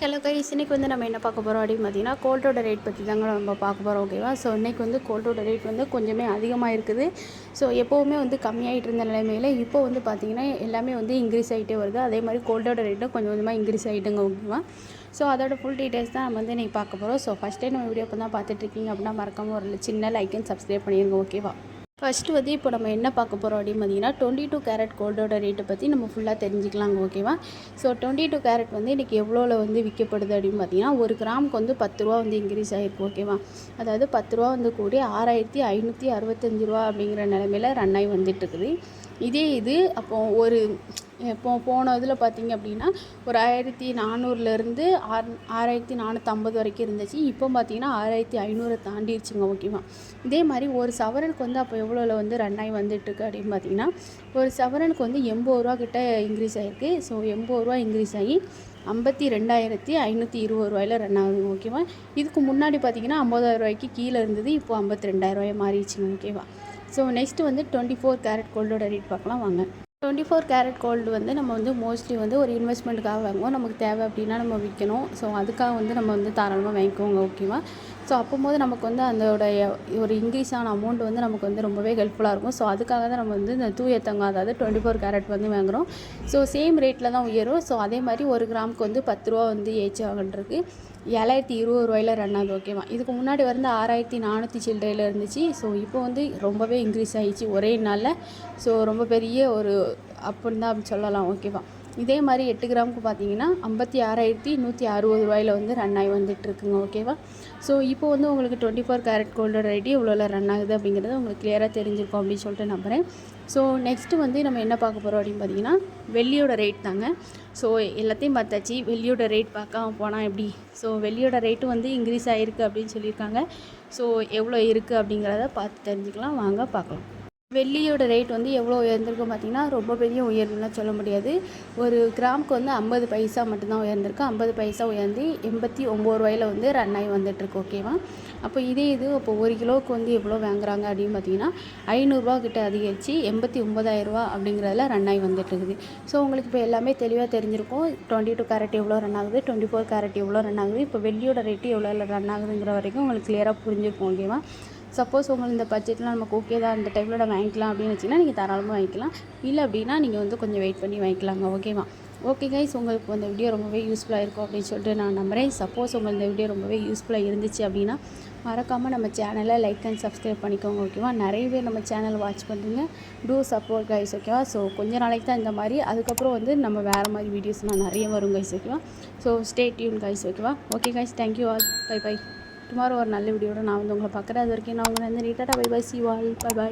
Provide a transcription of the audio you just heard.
Hello guys, இன்றைக்கி வந்து நம்ம என்ன பார்க்க போகிறோம் அப்படின்னு பார்த்தீங்கன்னா கோல்டோட ரேட் பற்றி தாங்க நம்ம பார்க்க போகிறோம். ஓகேவா? ஸோ இன்றைக்கி வந்து கோல்டோட ரேட் வந்து கொஞ்சமே அதிகமாக இருக்குது. ஸோ எப்போவுமே வந்து கம்மியாகிட்டு இருந்த நிலைமையில் இப்போ வந்து பார்த்திங்கன்னா எல்லாமே வந்து இன்க்ரீஸ் ஆகிட்டே வருது. அதே மாதிரி கோல்டோட ரேட்டும் கொஞ்சம் கொஞ்சமாக இன்க்ரீஸ் ஆகிட்டுங்க. ஓகேவா? ஸோ அதோட ஃபுல் டீட்டெயில்ஸ் தான் நம்ம வந்து இன்றைக்கி பார்க்க போகிறோம். ஸோ ஃபஸ்ட் டைம் நம்ம வீடியோ இப்போ தான் பார்த்துட்ருக்கீங்க அப்படின்னா மறக்காமல் ஒரு சின்ன லைக் அண்ட் சப்ஸ்கிரைப் பண்ணிடுங்க. ஓகேவா? ஃபஸ்ட்டு வந்து இப்போ நம்ம என்ன பார்க்க போகிறோம் அப்படின்னு பார்த்தீங்கன்னா 22 கேரட் கோல்டோட ரேட்டை பற்றி நம்ம ஃபுல்லாக தெரிஞ்சுக்கலாங்க. ஓகேவா? ஸோ 22 கேரட் வந்து இன்றைக்கி எவ்வளோவில் வந்து விற்கப்படுது அப்படின்னு பார்த்தீங்கன்னா ஒரு கிராமுக்கு வந்து 10 ரூபா வந்து இன்க்ரீஸ் ஆகிருக்கு. ஓகேவா? அதாவது 10 ரூபா வந்து கூடி 6565 ரூபா அப்படிங்கிற நிலைமையில் ரன் ஆகி வந்துட்டுருக்குது. இதே இது அப்போது போன இதில் பார்த்திங்க அப்படின்னா ஒரு 1400லேருந்து 6450 வரைக்கும் இருந்துச்சு. இப்போ பார்த்திங்கன்னா 6500 தாண்டிடுச்சுங்க. ஓகேவா? இதே மாதிரி ஒரு சவரனுக்கு வந்து அப்போ எவ்வளோவில் வந்து ரன் ஆகி வந்துட்டுருக்கு அப்படின்னு பார்த்திங்கன்னா ஒரு சவரனுக்கு வந்து 80 ரூபா கிட்ட இன்க்ரீஸ் ஆகிருக்கு. ஸோ 80 ரூபா இன்க்ரீஸ் ஆகி 52,520 ரூபாயில் ரன் ஆகுது. ஓகேவா? இதுக்கு முன்னாடி பார்த்திங்கன்னா 50,000 ரூபாய்க்கு கீழே இருந்தது. இப்போது 52,000 ரூபாய் மாறிடுச்சுங்க. ஓகேவா? ஸோ நெக்ஸ்ட்டு வந்து 24 கேரட் கோல்டோட ரேட் பார்க்கலாம் வாங்க. 24 கேரட் கோல்டு வந்து நம்ம வந்து மோஸ்ட்லி வந்து ஒரு இன்வெஸ்ட்மெண்ட்டுக்காக வாங்குவோம். நமக்கு தேவை அப்படின்னா நம்ம விற்கணும். ஸோ அதுக்காக வந்து நம்ம வந்து தாராளமாக வாங்கிக்கோங்க. ஓகேவா? ஸோ அப்போது நமக்கு வந்து அதோடைய ஒரு இன்க்ரீஸ் ஆன அமௌண்ட் வந்து நமக்கு வந்து ரொம்பவே ஹெல்ப்ஃபுல்லாக இருக்கும். ஸோ அதுக்காக தான் நம்ம வந்து இந்த தூய தங்கம் அதாவது 24 கேரட் வந்து வாங்குகிறோம். ஸோ சேம் ரேட்டில் தான் உயரும். ஸோ அதே மாதிரி ஒரு கிராமுக்கு வந்து 10 ரூபா வந்து ஏச்சு ஆகின்றிருக்கு. 720 ரூபாயில் ரன் ஆகுது. ஓகேவா? இதுக்கு முன்னாடி வந்து 6400 சில்லறையில் இருந்துச்சு. ஸோ இப்போ வந்து ரொம்பவே இன்க்ரீஸ் ஆகிடுச்சு ஒரே நாளில். ஸோ ரொம்ப பெரிய ஒரு அப்படின்னு தான் சொல்லலாம். ஓகேவா? இதே மாதிரி 8 கிராமுக்கு பார்த்தீங்கன்னா 56,160 ரூபாயில் வந்து ரன் ஆகி வந்துட்டுருக்குங்க. ஓகேவா? ஸோ இப்போ வந்து உங்களுக்கு 24 கேரட் கோல்டோட ரேட்டு எவ்வளோவில் ரன் ஆகுது அப்படிங்கிறது உங்களுக்கு கிளியராக தெரிஞ்சிருக்கும் அப்படின்னு சொல்லிட்டு நம்புகிறேன். ஸோ நெக்ஸ்ட்டு வந்து நம்ம என்ன பார்க்க போகிறோம் அப்படின்னு பார்த்தீங்கன்னா வெள்ளியோட ரேட் தாங்க. ஸோ எல்லாத்தையும் பார்த்தாச்சு. வெள்ளியோட ரேட் பார்க்காம போனால் எப்படி? ஸோ வெள்ளியோட ரேட்டு வந்து இன்க்ரீஸ் ஆகிருக்கு அப்படின்னு சொல்லியிருக்காங்க. ஸோ எவ்வளோ இருக்குது அப்படிங்கிறத பார்த்து தெரிஞ்சுக்கலாம். வாங்க பார்க்கலாம். வெள்ளியோட ரேட் வந்து எவ்வளோ உயர்ந்திருக்கு பார்த்திங்கன்னா ரொம்ப பெரிய உயர்வுலாம் சொல்ல முடியாது. ஒரு கிராமுக்கு வந்து 50 பைசா மட்டும்தான் உயர்ந்திருக்கு. 50 பைசா உயர்ந்து 89 ரூபாயில் வந்து ரன் ஆகி வந்துட்டுருக்கு. ஓகேவா? அப்போ இதே இது அப்போ 1 கிலோவுக்கு வந்து எவ்வளோ வாங்குறாங்க அப்படின்னு பார்த்தீங்கன்னா 500 கிட்ட அதிகரித்து 89,000 ரூபா அப்படிங்கிறதுல ரன் ஆகி வந்துட்டுருக்குது. ஸோ உங்களுக்கு இப்போ எல்லாமே தெளிவாக தெரிஞ்சிருக்கும். 22 கேரட் எவ்வளோ ரன் ஆகுது, 24 கேரட் எவ்வளோ ரன் ஆகுது, இப்போ வெள்ளியோட ரேட்டு எவ்வளோ ரன் ஆகுதுங்கிற வரைக்கும் உங்களுக்கு கிளியராக புரிஞ்சிருக்கும். ஓகேவா? சப்போஸ் உங்களுக்கு இந்த பட்ஜெட்லாம் நமக்கு ஓகே தான், இந்த டைமில் நம்ம வாங்கிக்கலாம் அப்படின்னு வச்சிங்கன்னா நீங்கள் தாராளமாக வாங்கிக்கலாம். இல்லை அப்படின்னா நீங்கள் வந்து கொஞ்சம் வெயிட் பண்ணி வாங்கிக்கலாங்க. ஓகேவா? ஓகே கைஸ், உங்களுக்கு இந்த வீடியோ ரொம்பவே யூஸ்ஃபுல்லாக இருக்கும் அப்படின்னு சொல்லிட்டு நான் நம்புகிறேன். சப்போஸ் உங்களுக்கு இந்த வீடியோ ரொம்பவே யூஸ்ஃபுல்லாக இருந்துச்சு அப்படின்னா மறக்காமல் நம்ம சேனலை லைக் அண்ட் சப்ஸ்கிரைப் பண்ணிக்கோங்க. ஓகேவா? நிறைய பேர் நம்ம சேனல் வாட்ச் பண்ணுறீங்க. Do support guys. ஓகேவா? ஸோ கொஞ்ச நாளைக்கு தான் இந்த மாதிரி, அதுக்கப்புறம் வந்து நம்ம வேறு மாதிரி வீடியோஸ்லாம் நிறைய வரும் கைஸ். ஓகேவா? So stay tuned guys. ஓகேவா? Okay guys, thank you all. Bye bye. Tomorrow ஒரு நல்ல வீடியோட நான் வந்து உங்களை பார்க்குறேன். அது வரைக்கும் நான் உங்களை வந்து tata bye bye. See you all. Bye by.